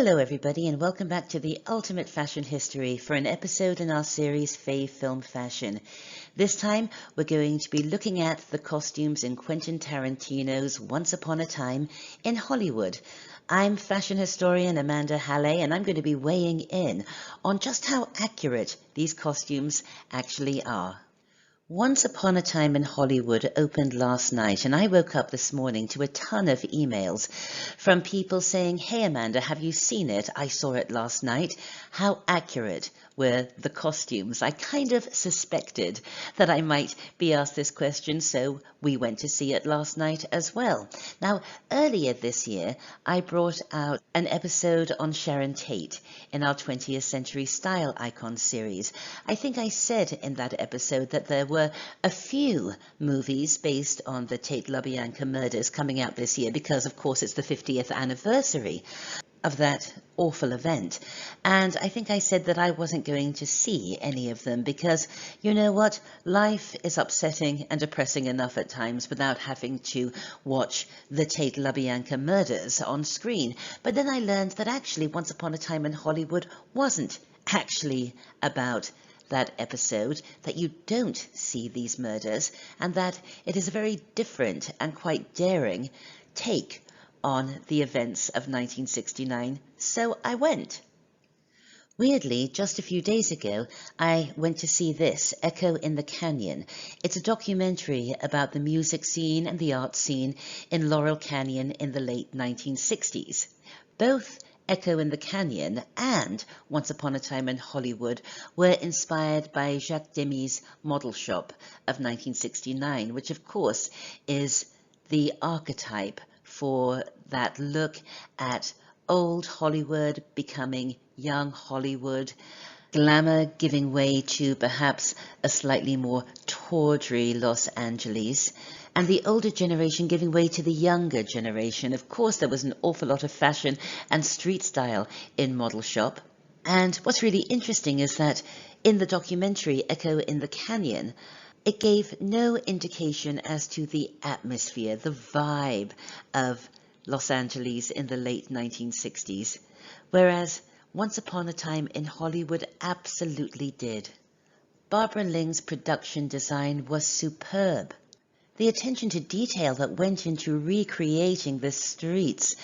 Hello everybody and welcome back to the Ultimate Fashion History for an episode in our series Fave Film Fashion. This time we're going to be looking at the costumes in Quentin Tarantino's Once Upon a Time in Hollywood. I'm fashion historian Amanda Hallay and I'm going to be weighing in on just how accurate these costumes actually are. Once Upon a Time in Hollywood opened last night, and I woke up this morning to a ton of emails from people saying, "Hey Amanda, have you seen it? I saw it last night. How accurate were the costumes?" I kind of suspected that I might be asked this question, so we went to see it last night as well. Now, earlier this year, I brought out an episode on Sharon Tate in our 20th Century Style Icon series. I think I said in that episode that there were a few movies based on the Tate LaBianca murders coming out this year because, of course, it's the 50th anniversary of that awful event. And I think I said that I wasn't going to see any of them because, you know what, life is upsetting and depressing enough at times without having to watch the Tate LaBianca murders on screen. But then I learned that actually Once Upon a Time in Hollywood wasn't actually about that episode, that you don't see these murders, and that it is a very different and quite daring take on the events of 1969, so I went. Weirdly, just a few days ago, I went to see this, Echo in the Canyon. It's a documentary about the music scene and the art scene in Laurel Canyon in the late 1960s. Both Echo in the Canyon and Once Upon a Time in Hollywood were inspired by Jacques Demy's model shop of 1969, which of course is the archetype for that look at old Hollywood becoming young Hollywood, glamour giving way to perhaps a slightly more tawdry Los Angeles, and the older generation giving way to the younger generation. Of course, there was an awful lot of fashion and street style in Model Shop. And what's really interesting is that in the documentary Echo in the Canyon, it gave no indication as to the atmosphere, the vibe of Los Angeles in the late 1960s, whereas Once Upon a Time in Hollywood absolutely did. Barbara Ling's production design was superb. The attention to detail that went into recreating the streets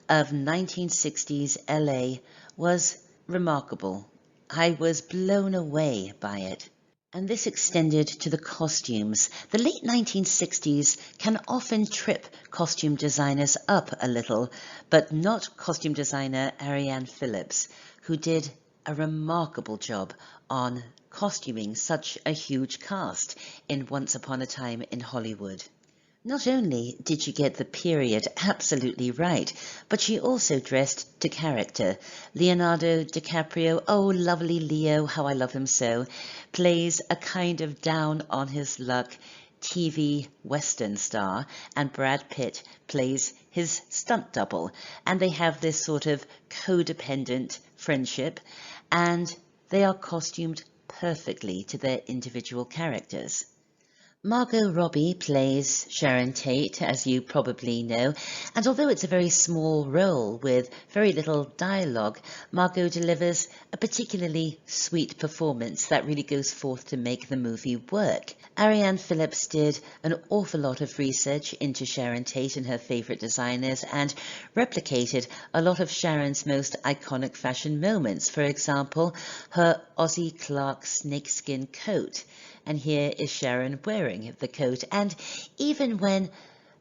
of 1960s LA was remarkable. I was blown away by it. And this extended to the costumes. The late 1960s can often trip costume designers up a little, but not costume designer Arianne Phillips, who did a remarkable job on costuming such a huge cast in Once Upon a Time in Hollywood. Not only did she get the period absolutely right, but she also dressed to character. Leonardo DiCaprio, oh lovely Leo, how I love him so, plays a kind of down on his luck TV Western star, and Brad Pitt plays his stunt double, and they have this sort of codependent friendship, and they are costumed perfectly to their individual characters. Margot Robbie plays Sharon Tate, as you probably know, and although it's a very small role with very little dialogue, Margot delivers a particularly sweet performance that really goes forth to make the movie work. Arianne Phillips did an awful lot of research into Sharon Tate and her favourite designers and replicated a lot of Sharon's most iconic fashion moments. For example, her Ozzie Clark snakeskin coat. And here is Sharon wearing the coat. And even when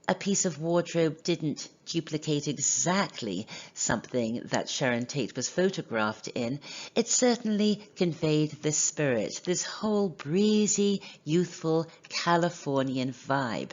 a piece of wardrobe didn't duplicate exactly something that Sharon Tate was photographed in, it certainly conveyed this spirit, this whole breezy, youthful Californian vibe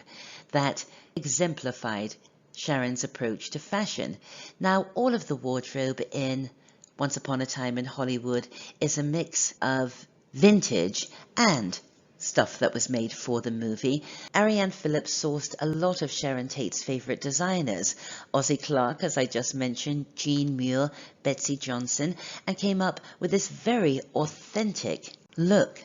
that exemplified Sharon's approach to fashion. Now, all of the wardrobe in Once Upon a Time in Hollywood is a mix of vintage and stuff that was made for the movie. Arianne Phillips sourced a lot of Sharon Tate's favourite designers, Ozzie Clark, as I just mentioned, Jean Muir, Betsy Johnson, and came up with this very authentic look.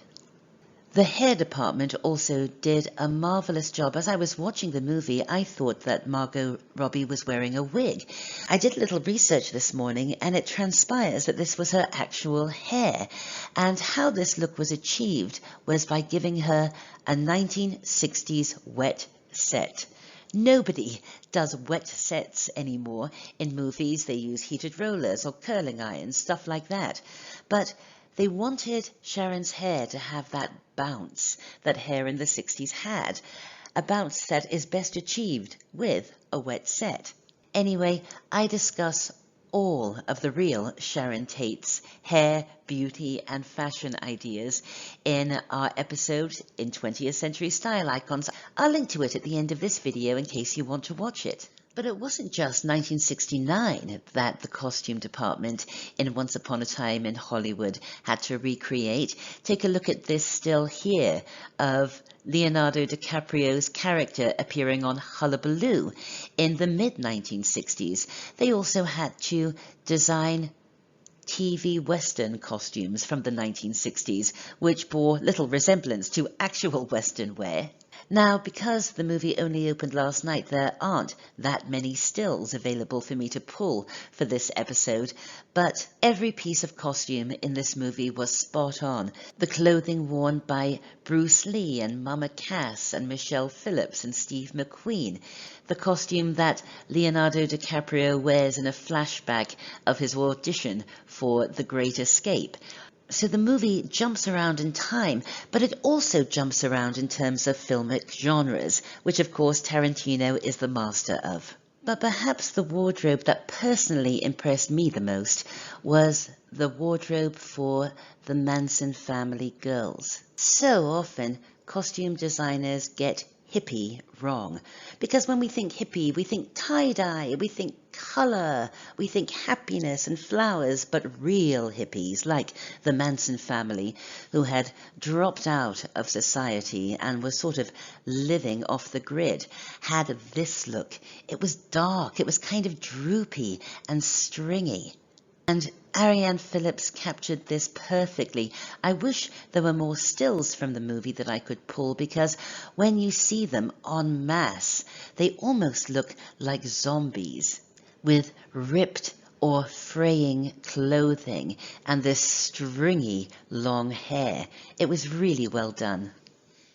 The hair department also did a marvelous job. As I was watching the movie, I thought that Margot Robbie was wearing a wig. I did a little research this morning, and it transpires that this was her actual hair. And how this look was achieved was by giving her a 1960s wet set. Nobody does wet sets anymore in movies. They use heated rollers or curling irons, stuff like that. But they wanted Sharon's hair to have that bounce that hair in the 60s had, a bounce that is best achieved with a wet set. Anyway, I discuss all of the real Sharon Tate's hair, beauty and fashion ideas in our episode in 20th Century Style Icons. I'll link to it at the end of this video in case you want to watch it. But it wasn't just 1969 that the costume department in Once Upon a Time in Hollywood had to recreate. Take a look at this still here of Leonardo DiCaprio's character appearing on Hullabaloo in the mid-1960s. They also had to design TV Western costumes from the 1960s, which bore little resemblance to actual Western wear. Now, because the movie only opened last night, there aren't that many stills available for me to pull for this episode, but every piece of costume in this movie was spot on. The clothing worn by Bruce Lee and Mama Cass and Michelle Phillips and Steve McQueen. The costume that Leonardo DiCaprio wears in a flashback of his audition for The Great Escape. So the movie jumps around in time, but it also jumps around in terms of filmic genres, which of course Tarantino is the master of. But perhaps the wardrobe that personally impressed me the most was the wardrobe for the Manson Family girls. So often, costume designers get hippie wrong, because when we think hippie, we think tie-dye, we think color, we think happiness and flowers, but real hippies like the Manson family, who had dropped out of society and were sort of living off the grid, had this look. It was dark, it was kind of droopy and stringy. And Arianne Phillips captured this perfectly. I wish there were more stills from the movie that I could pull, because when you see them en masse, they almost look like zombies with ripped or fraying clothing and this stringy long hair. It was really well done.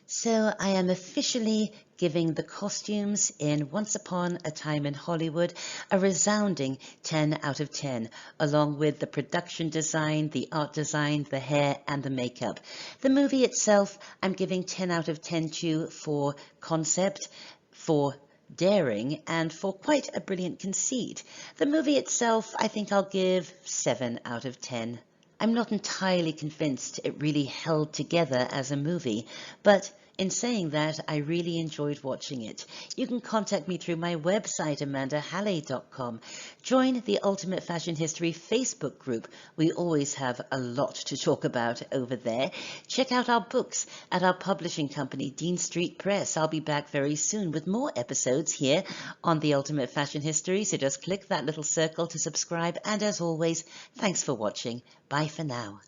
So I am officially giving the costumes in Once Upon a Time in Hollywood a resounding 10 out of 10, along with the production design, the art design, the hair and the makeup. The movie itself I'm giving 10 out of 10 to for concept, for daring and for quite a brilliant conceit. The movie itself I think I'll give 7 out of 10. I'm not entirely convinced it really held together as a movie, but in saying that, I really enjoyed watching it. You can contact me through my website, amandahallay.com. Join the Ultimate Fashion History Facebook group. We always have a lot to talk about over there. Check out our books at our publishing company, Dean Street Press. I'll be back very soon with more episodes here on the Ultimate Fashion History, so just click that little circle to subscribe. And as always, thanks for watching. Bye for now.